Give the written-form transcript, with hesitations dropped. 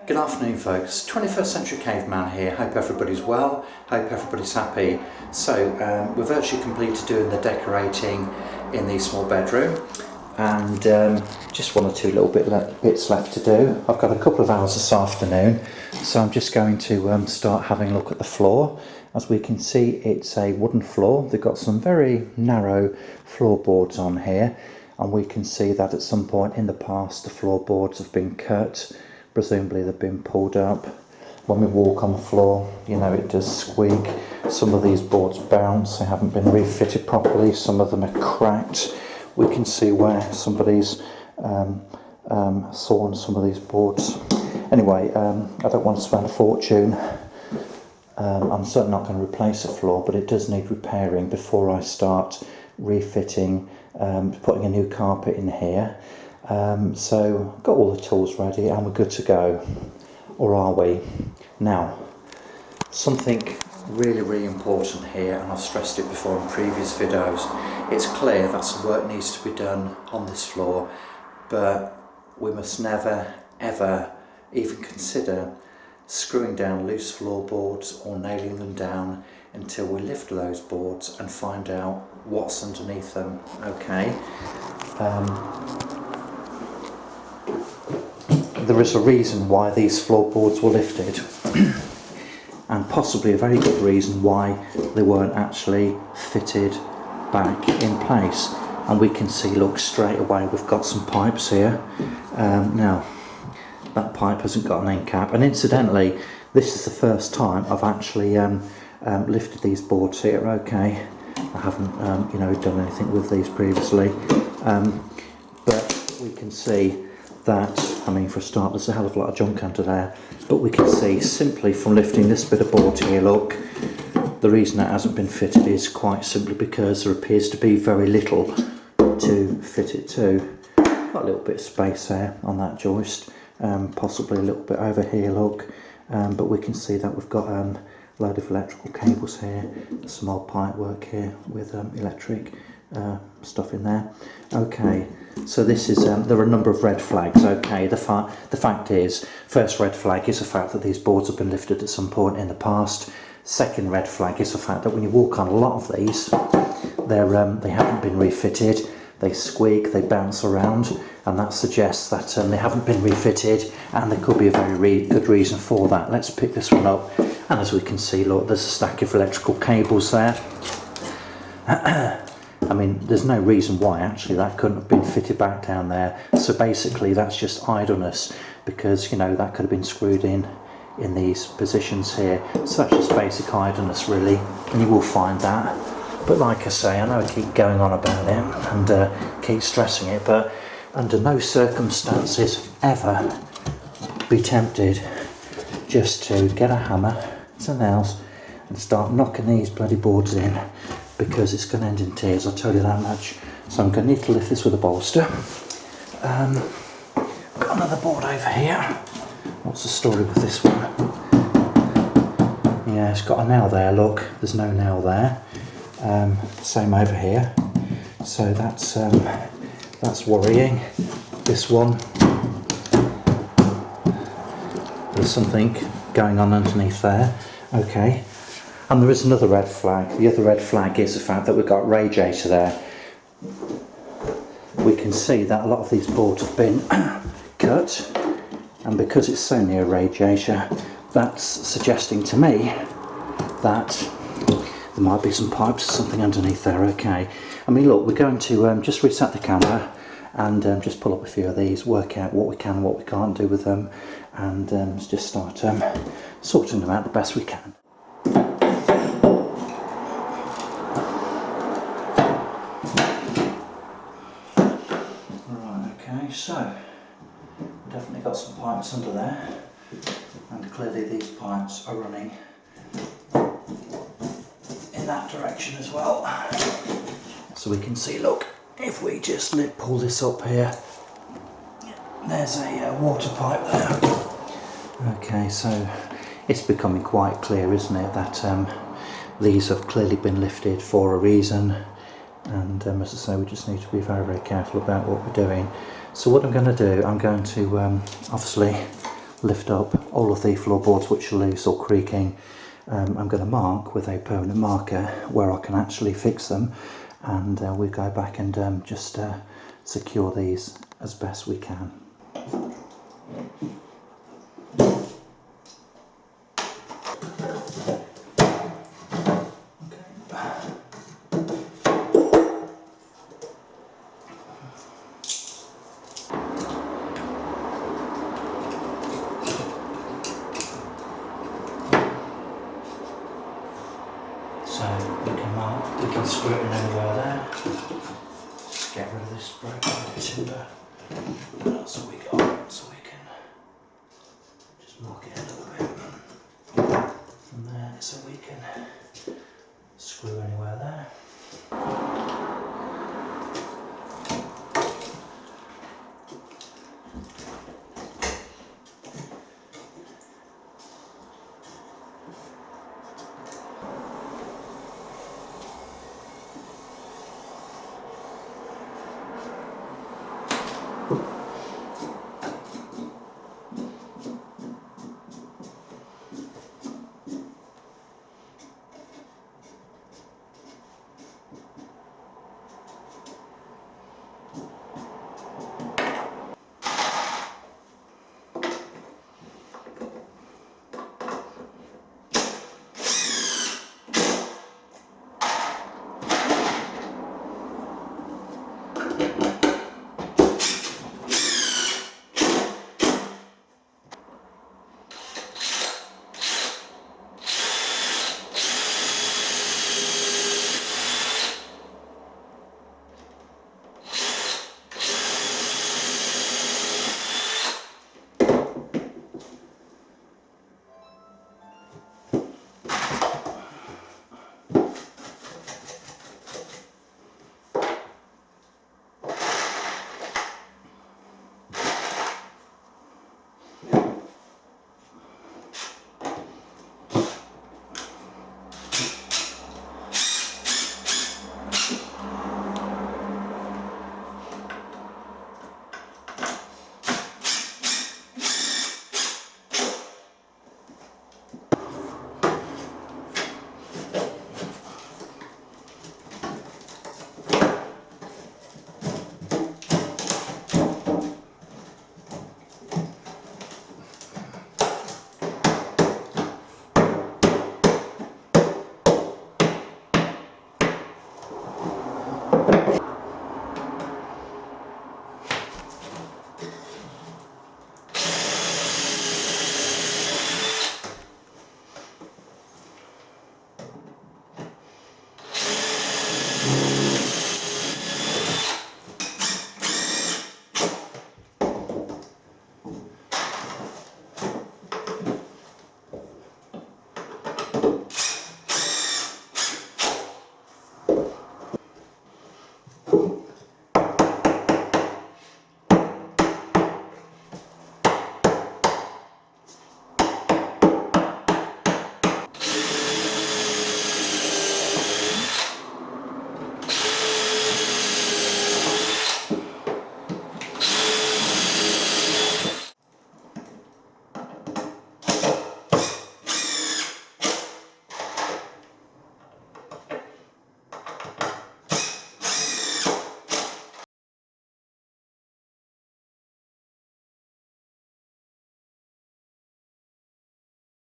Good afternoon folks, 21st Century Caveman here. Hope everybody's well, hope everybody's happy. So we've virtually completed doing the decorating in the small bedroom and just one or two little bits left to do. I've got a couple of hours this afternoon, so I'm just going to start having a look at the floor. As we can see, it's a wooden floor. They've got some very narrow floorboards on here, and we can see that at some point in the past the floorboards have been cut. Presumably they've been pulled up. When we walk on the floor, you know, it does squeak. Some of these boards bounce, they haven't been refitted properly, some of them are cracked. We can see where somebody's sawn some of these boards. Anyway, I don't want to spend a fortune. I'm certainly not going to replace the floor, but it does need repairing before I start refitting, putting a new carpet in here. So I've got all the tools ready and we're good to go, or are we? Now, something really important here, and I've stressed it before in previous videos. It's clear that some work needs to be done on this floor, but we must never ever even consider screwing down loose floorboards or nailing them down until we lift those boards and find out what's underneath them. Okay. There is a reason why these floorboards were lifted and possibly a very good reason why they weren't actually fitted back in place. And we can see, look, straight away we've got some pipes here. Now that pipe hasn't got an end cap, and incidentally this is the first time I've actually lifted these boards here. Okay, I haven't you know, done anything with these previously, but we can see that, I mean, for a start there's a hell of a lot of junk under there, but we can see simply from lifting this bit of board here, look, the reason that hasn't been fitted is quite simply because there appears to be very little to fit it to. Got a little bit of space there on that joist, possibly a little bit over here, look, but we can see that we've got a load of electrical cables here, some old pipe work here with electric stuff in there. Okay, so this is there are a number of red flags. Okay, the fact is, first red flag is the fact that these boards have been lifted at some point in the past. Second red flag is the fact that when you walk on a lot of these, they haven't been refitted, they squeak, they bounce around, and that suggests that they haven't been refitted, and there could be a very good reason for that. Let's pick this one up, and as we can see, look, there's a stack of electrical cables there. I mean, there's no reason why actually that couldn't have been fitted back down there. So basically that's just idleness, because, you know, that could have been screwed in these positions here. So that's just basic idleness really, and you will find that. But like I say, I know I keep going on about it and keep stressing it, but under no circumstances ever be tempted just to get a hammer, some nails, and start knocking these bloody boards in, because it's going to end in tears, I'll tell you that much. So I'm going to need to lift this with a bolster. Got another board over here. What's the story with this one? Yeah, it's got a nail there, look, there's no nail there. Same over here, so that's worrying. This one, there's something going on underneath there. Okay. And there is another red flag. The other red flag is the fact that we've got radiator there. We can see that a lot of these boards have been cut, and because it's so near radiator, that's suggesting to me that there might be some pipes or something underneath there. Okay, I mean, look, we're going to just reset the camera and just pull up a few of these, work out what we can and what we can't do with them, and just start sorting them out the best we can. So, definitely got some pipes under there, and clearly these pipes are running in that direction as well. So we can see, look, if we just pull this up here, there's a water pipe there. Okay, so it's becoming quite clear, isn't it, that these have clearly been lifted for a reason, and as I say, we just need to be very careful about what we're doing. So what I'm going to do, I'm going to obviously lift up all of the floorboards which are loose or creaking. I'm going to mark with a permanent marker where I can actually fix them, and we go back and just secure these as best we can. So we can screw it in anywhere there. Just get rid of this broken timber. What else have we got? So we can just mark it a little bit from there, so we can screw anywhere there.